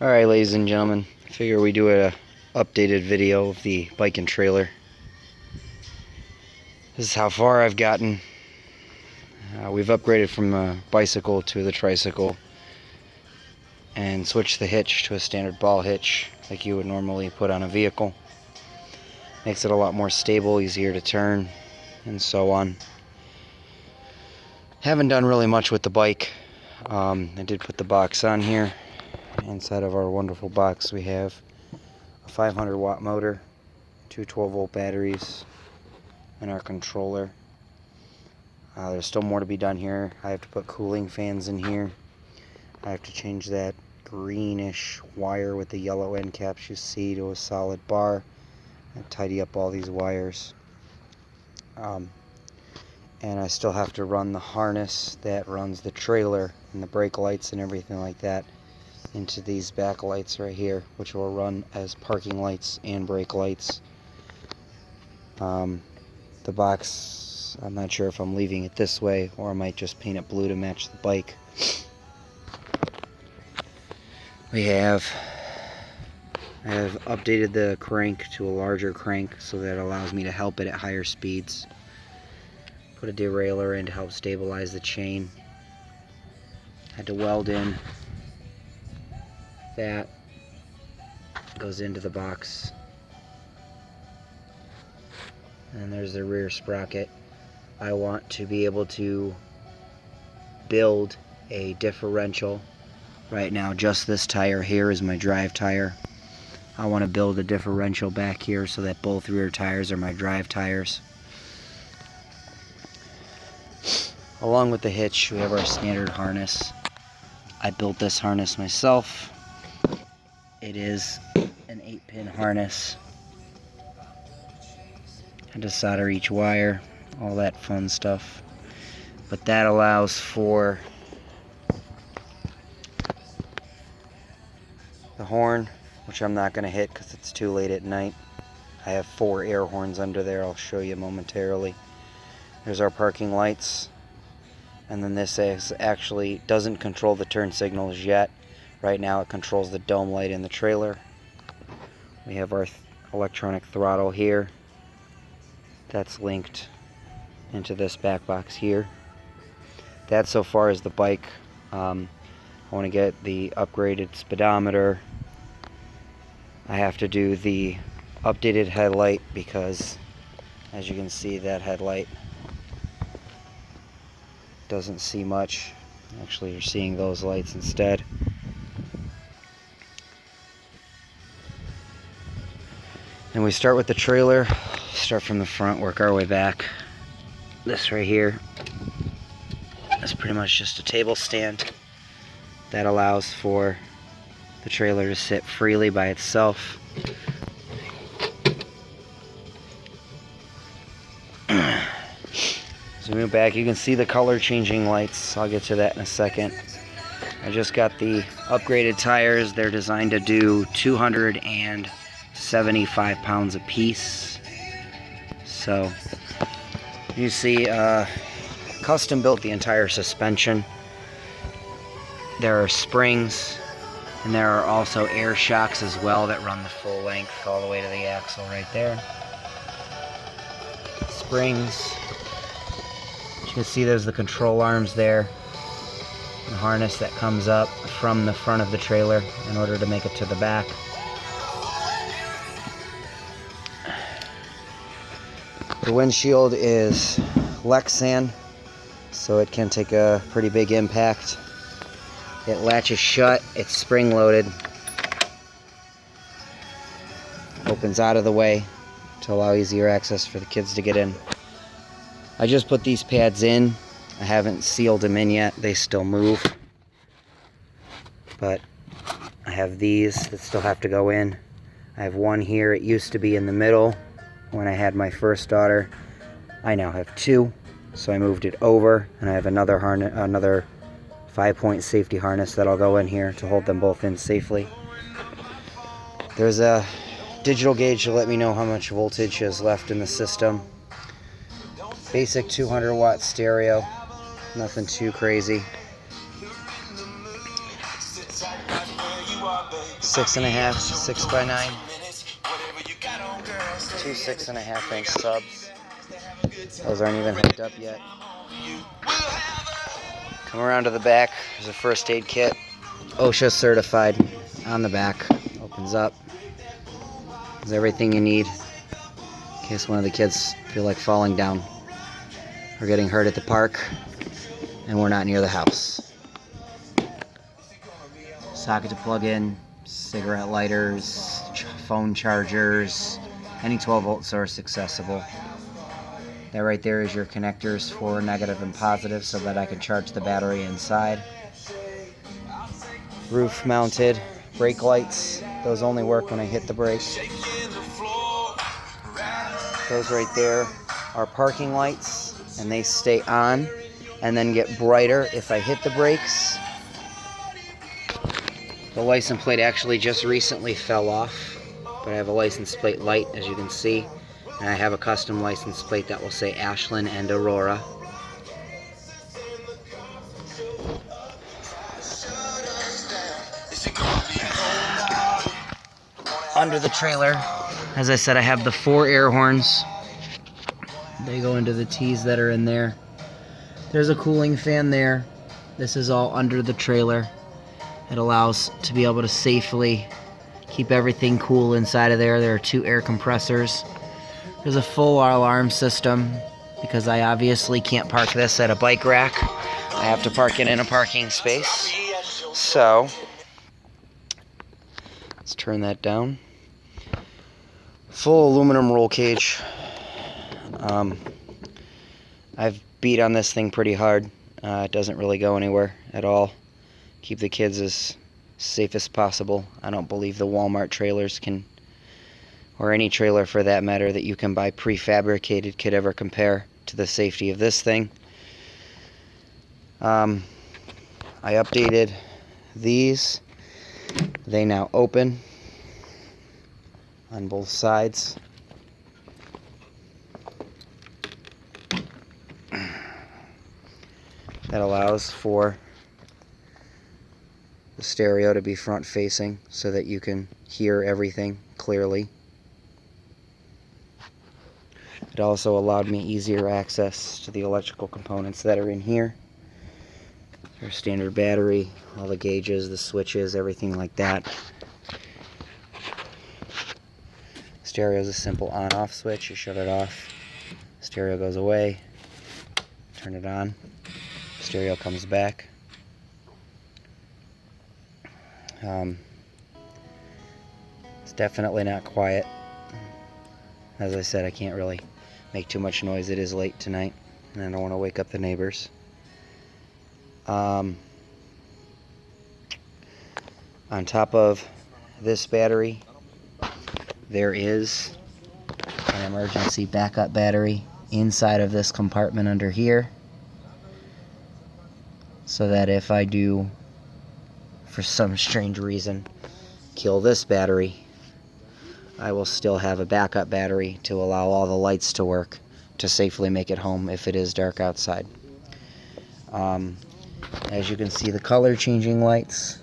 Alright, ladies and gentlemen, I figure we do a updated video of the bike and trailer. This is how far I've gotten. We've upgraded from a bicycle to the tricycle and switched the hitch to a standard ball hitch like you would normally put on a vehicle. Makes it a lot more stable, easier to turn, and so on. Haven't done really much with the bike. I did put the box on here. Inside of our wonderful box we have a 500 watt motor, two 12 volt batteries, and our controller. There's still more to be done here. I have to put cooling fans in here. I have to change that greenish wire with the yellow end caps you see to a solid bar and tidy up all these wires. And I still have to run the harness that runs the trailer and the brake lights and everything like that into these back lights right here, which will run as parking lights and brake lights. The box, I'm not sure if I'm leaving it this way or I might just paint it blue to match the bike. I have updated the crank to a larger crank so that it allows me to help it at higher speeds. Put a derailleur in to help stabilize the chain. Had to weld in that goes into the box, and there's the rear sprocket. I want to be able to build a differential. Right now just this tire here is my drive tire. I want to build a differential back here so that both rear tires are my drive tires. Along with the hitch we have our standard harness. I built this harness myself. It is an 8-pin harness. I had to solder each wire, all that fun stuff. But that allows for the horn, which I'm not going to hit because it's too late at night. I have 4 air horns under there, I'll show you momentarily. There's our parking lights. And then this actually doesn't control the turn signals yet. Right now it controls the dome light in the trailer. We have our electronic throttle here. That's linked into this back box here. That so far is the bike. I want to get the upgraded speedometer. I have to do the updated headlight because, as you can see, that headlight doesn't see much. Actually, you're seeing those lights instead. And we start with the trailer, start from the front, work our way back. This right here is pretty much just a table stand that allows for the trailer to sit freely by itself. Zoom back, you can see the color changing lights. I'll get to that in a second. I just got the upgraded tires. They're designed to do 275 pounds a piece. So you see, custom built the entire suspension. There are springs, and there are also air shocks as well that run the full length all the way to the axle right there. Springs. You can see there's the control arms there. The harness that comes up from the front of the trailer in order to make it to the back. The windshield is Lexan, so it can take a pretty big impact. It latches shut, it's spring loaded. Opens out of the way to allow easier access for the kids to get in. I just put these pads in. I haven't sealed them in yet. They still move. But I have these that still have to go in. I have one here. It used to be in the middle when I had my first daughter. I now have 2, so I moved it over, and I have another 5-point safety harness that'll go in here to hold them both in safely. There's a digital gauge to let me know how much voltage is left in the system. Basic 200 watt stereo, nothing too crazy. 6.5, 6x9, two 6.5-inch subs. Those aren't even hooked up yet. Come around to the back. There's a first aid kit, OSHA certified, on the back. Opens up. There's everything you need in case one of the kids feel like falling down or getting hurt at the park and we're not near the house. Socket to plug in, cigarette lighters, phone chargers, any 12-volt source accessible. That right there is your connectors for negative and positive so that I can charge the battery inside. Roof mounted brake lights. Those only work when I hit the brake. Those right there are parking lights, and they stay on and then get brighter if I hit the brakes. The license plate actually just recently fell off, but I have a license plate light, as you can see, and I have a custom license plate that will say Ashland and Aurora. Under the trailer, as I said, I have the 4 air horns. They go into the T's that are in there. There's a cooling fan there. This is all under the trailer. It allows to be able to safely keep everything cool inside of there. There are 2 air compressors. There's a full alarm system because I obviously can't park this at a bike rack. I have to park it in a parking space. So, let's turn that down. Full aluminum roll cage. I've beat on this thing pretty hard. It doesn't really go anywhere at all. Keep the kids as safe as possible. I don't believe the Walmart trailers can, or any trailer for that matter that you can buy prefabricated, could ever compare to the safety of this thing. I updated these. They now open on both sides. That allows for the stereo to be front facing so that you can hear everything clearly. It also allowed me easier access to the electrical components that are in here. Their standard battery, all the gauges, the switches, everything like that. Stereo is a simple on-off switch. You shut it off, stereo goes away, turn it on, stereo comes back. It's definitely not quiet. As I said, I can't really make too much noise. It is late tonight, and I don't want to wake up the neighbors. On top of this battery, there is an emergency backup battery inside of this compartment under here, so that if I do, for some strange reason, kill this battery, I will still have a backup battery to allow all the lights to work to safely make it home if it is dark outside. As you can see, the color changing lights,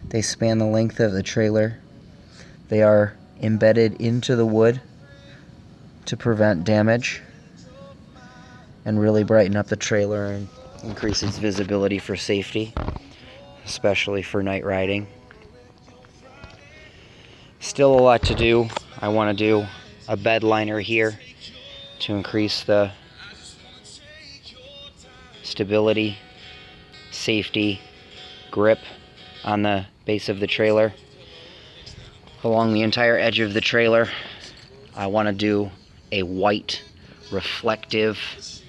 they span the length of the trailer. They are embedded into the wood to prevent damage and really brighten up the trailer and increase its visibility for safety, especially for night riding. Still a lot to do. I want to do a bed liner here to increase the stability, safety, grip on the base of the trailer. Along the entire edge of the trailer, I want to do a white reflective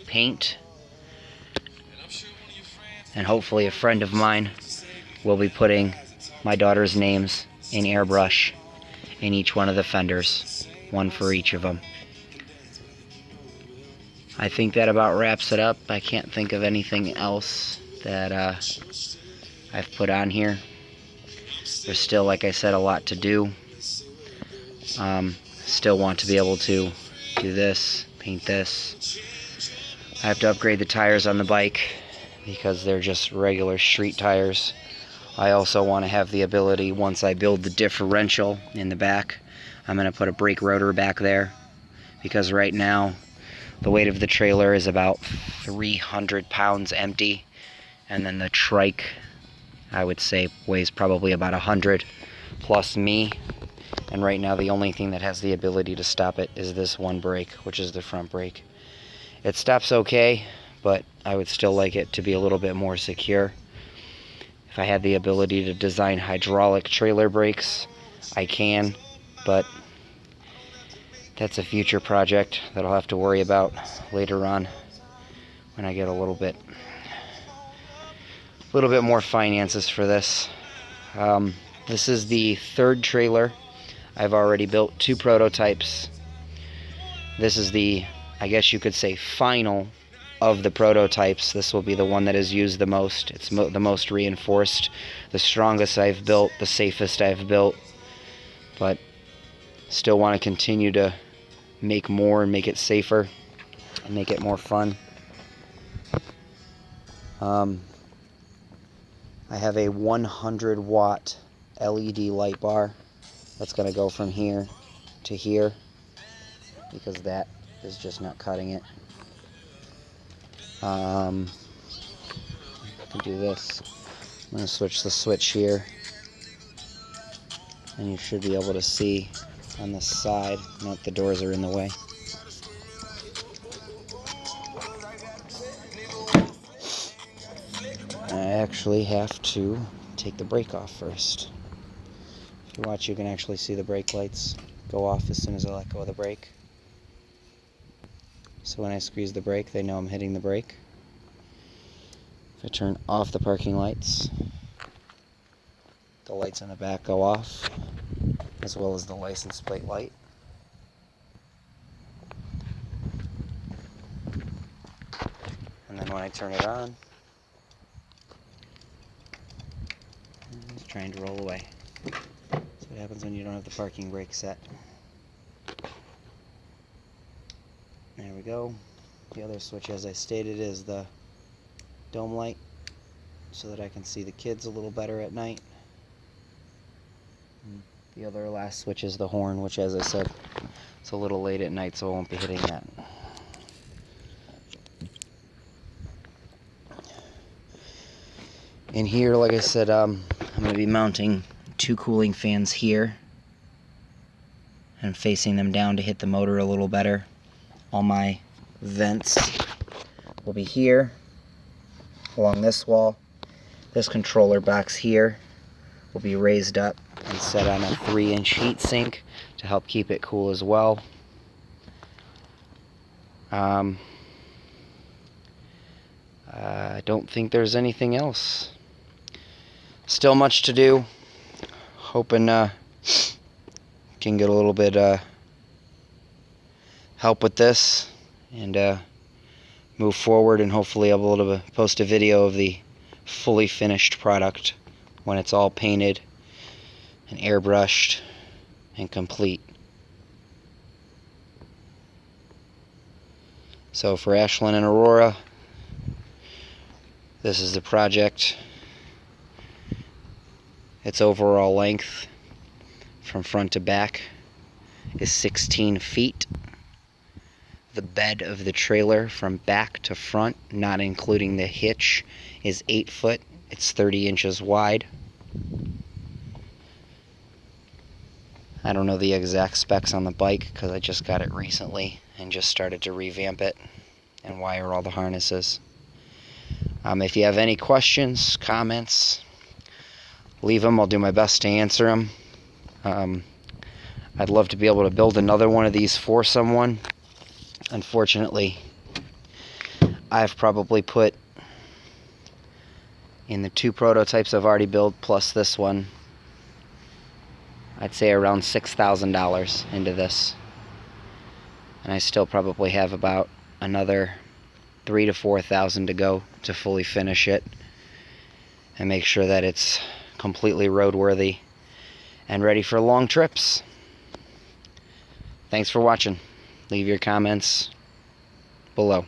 paint, and hopefully a friend of mine will be putting my daughter's names in airbrush in each one of the fenders, one for each of them. I think that about wraps it up. I can't think of anything else that I've put on here. There's still, like I said, a lot to do. Still want to be able to do this, paint this. I have to upgrade the tires on the bike because they're just regular street tires. I also want to have the ability, once I build the differential in the back, I'm going to put a brake rotor back there, because right now the weight of the trailer is about 300 pounds empty, and then the trike, I would say, weighs probably about 100 plus me. And right now the only thing that has the ability to stop it is this one brake, which is the front brake. It stops okay, but I would still like it to be a little bit more secure. If I had the ability to design hydraulic trailer brakes, I can, but that's a future project that I'll have to worry about later on when I get a little bit more finances for this. This is the third trailer. I've already built 2 prototypes. This is the, I guess you could say, final of the prototypes. This will be the one that is used the most. It's the most reinforced, the strongest I've built, the safest I've built, but still want to continue to make more and make it safer and make it more fun. I have a 100 watt LED light bar that's going to go from here to here, because that is just not cutting it. I can do this. I'm going to switch the switch here, and you should be able to see on the side. Nope, the doors are in the way. I actually have to take the brake off first. If you watch, you can actually see the brake lights go off as soon as I let go of the brake. So when I squeeze the brake, they know I'm hitting the brake. If I turn off the parking lights, the lights in the back go off, as well as the license plate light. And then when I turn it on, it's trying to roll away. That's what happens when you don't have the parking brake set. There we go. The other switch, as I stated, is the dome light, so that I can see the kids a little better at night. And the other last switch is the horn, which, as I said, it's a little late at night, so I won't be hitting that. In here, like I said, I'm going to be mounting 2 cooling fans here and facing them down to hit the motor a little better. All my vents will be here along this wall. This controller box here will be raised up and set on a 3-inch heat sink to help keep it cool as well. I don't think there's anything else. Still much to do. Hoping can get a little bit help with this and move forward, and hopefully able to post a video of the fully finished product when it's all painted and airbrushed and complete. So for Ashland and Aurora, this is the project. Its overall length from front to back is 16 feet. The bed of the trailer from back to front, not including the hitch, is 8 foot. It's 30 inches wide. I don't know the exact specs on the bike because I just got it recently and just started to revamp it and wire all the harnesses. If you have any questions, comments, leave them. I'll do my best to answer them. I'd love to be able to build another one of these for someone. Unfortunately, I've probably put in the 2 prototypes I've already built, plus this one, I'd say around $6,000 into this. And I still probably have about another $3,000 to $4,000 to go to fully finish it and make sure that it's completely roadworthy and ready for long trips. Thanks for watching. Leave your comments below.